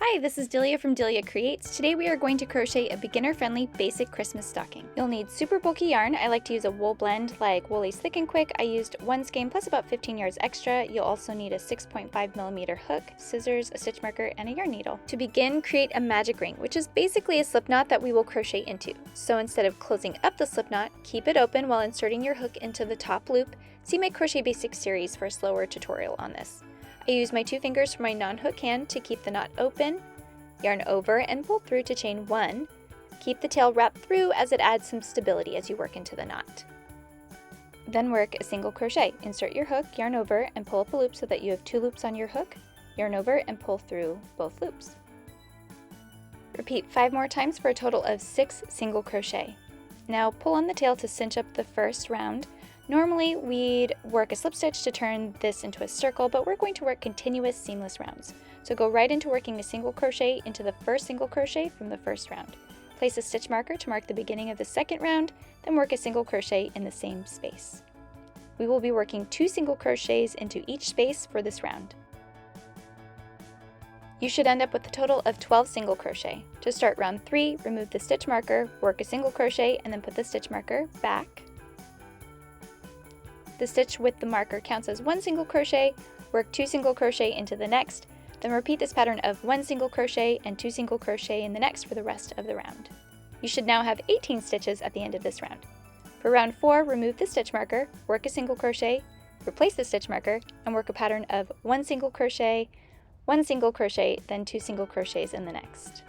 Hi, this is Delia from Delia Creates. Today we are going to crochet a beginner-friendly basic Christmas stocking. You'll need super bulky yarn. I like to use a wool blend like Woolies Thick and Quick. I used one skein plus about 15 yards extra. You'll also need a 6.5mm hook, scissors, a stitch marker, and a yarn needle. To begin, create a magic ring, which is basically a slip knot that we will crochet into. So instead of closing up the slip knot, keep it open while inserting your hook into the top loop. See my Crochet Basics series for a slower tutorial on this. I use my 2 fingers for my non-hook hand to keep the knot open, yarn over and pull through to chain 1. Keep the tail wrapped through as it adds some stability as you work into the knot. Then work a single crochet. Insert your hook, yarn over, and pull up a loop so that you have 2 loops on your hook, yarn over and pull through both loops. Repeat 5 more times for a total of 6 single crochet. Now pull on the tail to cinch up the first round. Normally we'd work a slip stitch to turn this into a circle, but we're going to work continuous seamless rounds. So go right into working a single crochet into the first single crochet from the first round. Place a stitch marker to mark the beginning of the second round, then work a single crochet in the same space. We will be working 2 single crochets into each space for this round. You should end up with a total of 12 single crochet. To start round 3, remove the stitch marker, work a single crochet, and then put the stitch marker back. The stitch with the marker counts as 1 single crochet, work 2 single crochet into the next, then repeat this pattern of 1 single crochet and 2 single crochet in the next for the rest of the round. You should now have 18 stitches at the end of this round. For round 4, remove the stitch marker, work a single crochet, replace the stitch marker, and work a pattern of 1 single crochet, 1 single crochet, then 2 single crochets in the next.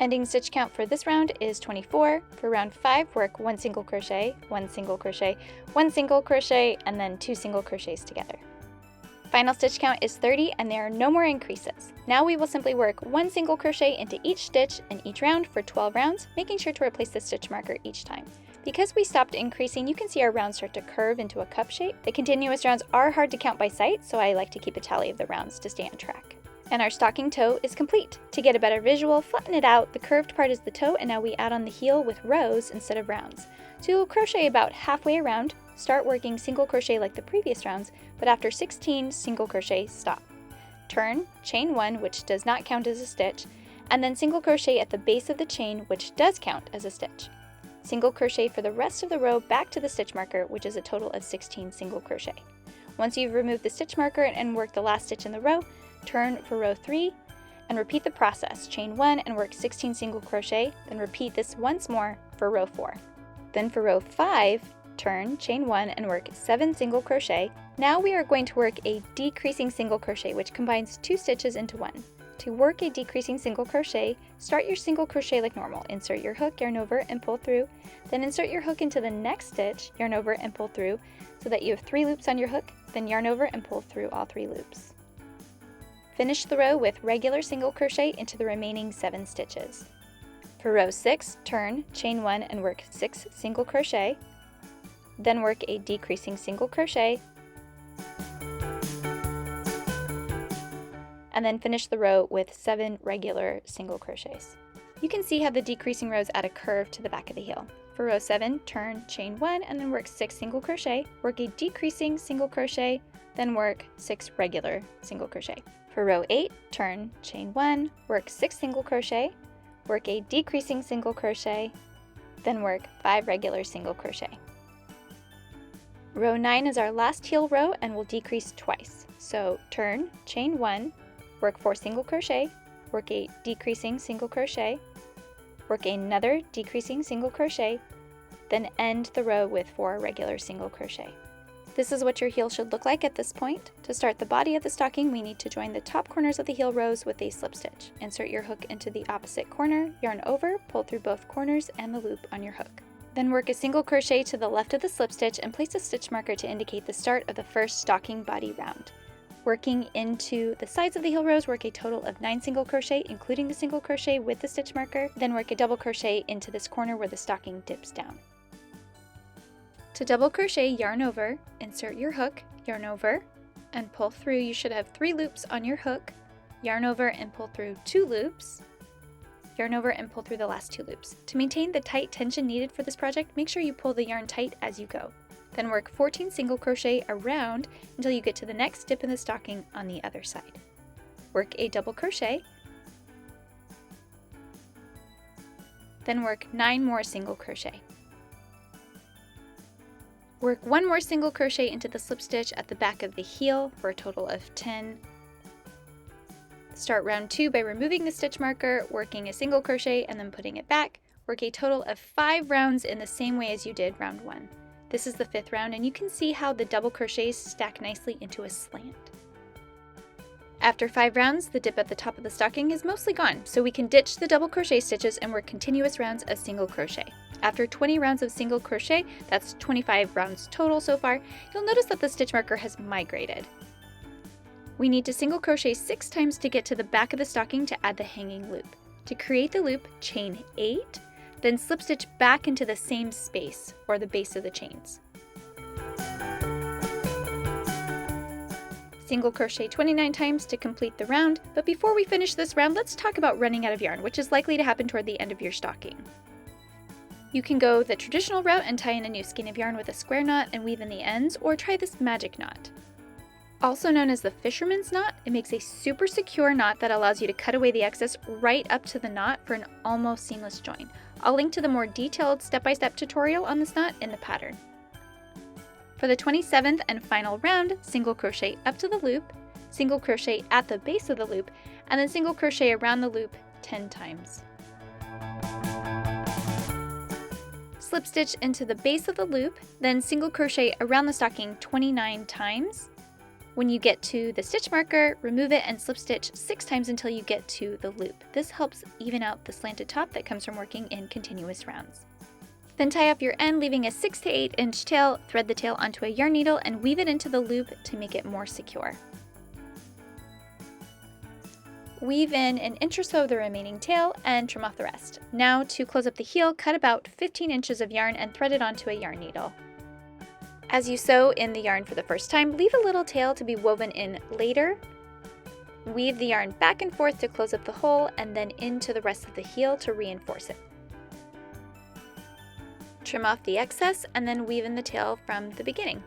Ending stitch count for this round is 24. For round 5, work 1 single crochet, 1 single crochet, 1 single crochet, and then 2 single crochets together. Final stitch count is 30 and there are no more increases. Now we will simply work 1 single crochet into each stitch in each round for 12 rounds, making sure to replace the stitch marker each time. Because we stopped increasing, you can see our rounds start to curve into a cup shape. The continuous rounds are hard to count by sight, so I like to keep a tally of the rounds to stay on track. And our stocking toe is complete. To get a better visual, flatten it out. The curved part is the toe, and now we add on the heel with rows instead of rounds. So you'll crochet about halfway around, start working single crochet like the previous rounds, but after 16 single crochet, stop. Turn, chain 1, which does not count as a stitch, and then single crochet at the base of the chain, which does count as a stitch. Single crochet for the rest of the row back to the stitch marker, which is a total of 16 single crochet. Once you've removed the stitch marker and worked the last stitch in the row, turn for row 3 and repeat the process. Chain 1 and work 16 single crochet, then repeat this once more for row 4. Then for row 5, turn, chain 1 and work 7 single crochet. Now we are going to work a decreasing single crochet, which combines 2 stitches into 1. To work a decreasing single crochet, start your single crochet like normal. Insert your hook, yarn over and pull through, then insert your hook into the next stitch, yarn over and pull through so that you have 3 loops on your hook, then yarn over and pull through all 3 loops. Finish the row with regular single crochet into the remaining 7 stitches. For row 6, turn, chain 1 and work 6 single crochet, then work a decreasing single crochet, and then finish the row with 7 regular single crochets. You can see how the decreasing rows add a curve to the back of the heel. For row 7, turn, chain 1 and then work 6 single crochet, work a decreasing single crochet, then work 6 regular single crochet. For row 8, turn, chain 1, work 6 single crochet, work a decreasing single crochet, then work 5 regular single crochet. Row 9 is our last heel row and will decrease twice. So turn, chain 1, work 4 single crochet, work a decreasing single crochet, work another decreasing single crochet, then end the row with 4 regular single crochet. This is what your heel should look like at this point. To start the body of the stocking, we need to join the top corners of the heel rows with a slip stitch. Insert your hook into the opposite corner, yarn over, pull through both corners and the loop on your hook. Then work a single crochet to the left of the slip stitch and place a stitch marker to indicate the start of the first stocking body round. Working into the sides of the heel rows, work a total of 9 single crochet, including the single crochet with the stitch marker, then work a double crochet into this corner where the stocking dips down. To double crochet, yarn over, insert your hook, yarn over, and pull through. You should have 3 loops on your hook, yarn over and pull through 2 loops, yarn over and pull through the last 2 loops. To maintain the tight tension needed for this project, make sure you pull the yarn tight as you go. Then work 14 single crochet around until you get to the next dip in the stocking on the other side. Work a double crochet, then work 9 more single crochet. Work 1 more single crochet into the slip stitch at the back of the heel for a total of 10. Start round 2 by removing the stitch marker, working a single crochet and then putting it back. Work a total of 5 rounds in the same way as you did round 1. This is the 5th round, and you can see how the double crochets stack nicely into a slant. After 5 rounds, the dip at the top of the stocking is mostly gone, so we can ditch the double crochet stitches and work continuous rounds of single crochet. After 20 rounds of single crochet, that's 25 rounds total so far, you'll notice that the stitch marker has migrated. We need to single crochet 6 times to get to the back of the stocking to add the hanging loop. To create the loop, chain 8, then slip stitch back into the same space, or the base of the chains. Single crochet 29 times to complete the round, but before we finish this round, let's talk about running out of yarn, which is likely to happen toward the end of your stocking. You can go the traditional route and tie in a new skein of yarn with a square knot and weave in the ends, or try this magic knot. Also known as the fisherman's knot, it makes a super secure knot that allows you to cut away the excess right up to the knot for an almost seamless join. I'll link to the more detailed step-by-step tutorial on this knot in the pattern. For the 27th and final round, single crochet up to the loop, single crochet at the base of the loop, and then single crochet around the loop 10 times. Slip stitch into the base of the loop, then single crochet around the stocking 29 times. When you get to the stitch marker, remove it and slip stitch 6 times until you get to the loop. This helps even out the slanted top that comes from working in continuous rounds. Then tie off your end, leaving a 6 to 8 inch tail, thread the tail onto a yarn needle and weave it into the loop to make it more secure. Weave in an inch or so of the remaining tail and trim off the rest. Now to close up the heel, cut about 15 inches of yarn and thread it onto a yarn needle. As you sew in the yarn for the first time, leave a little tail to be woven in later. Weave the yarn back and forth to close up the hole and then into the rest of the heel to reinforce it. Trim off the excess and then weave in the tail from the beginning.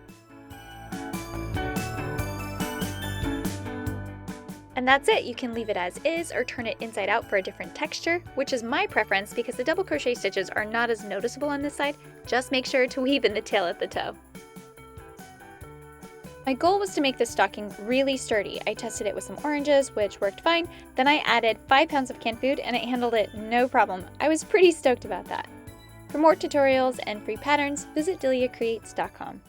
And that's it. You can leave it as is or turn it inside out for a different texture, which is my preference because the double crochet stitches are not as noticeable on this side. Just make sure to weave in the tail at the toe. My goal was to make this stocking really sturdy. I tested it with some oranges, which worked fine. Then I added 5 pounds of canned food and it handled it no problem. I was pretty stoked about that. For more tutorials and free patterns, visit DeliaCreates.com.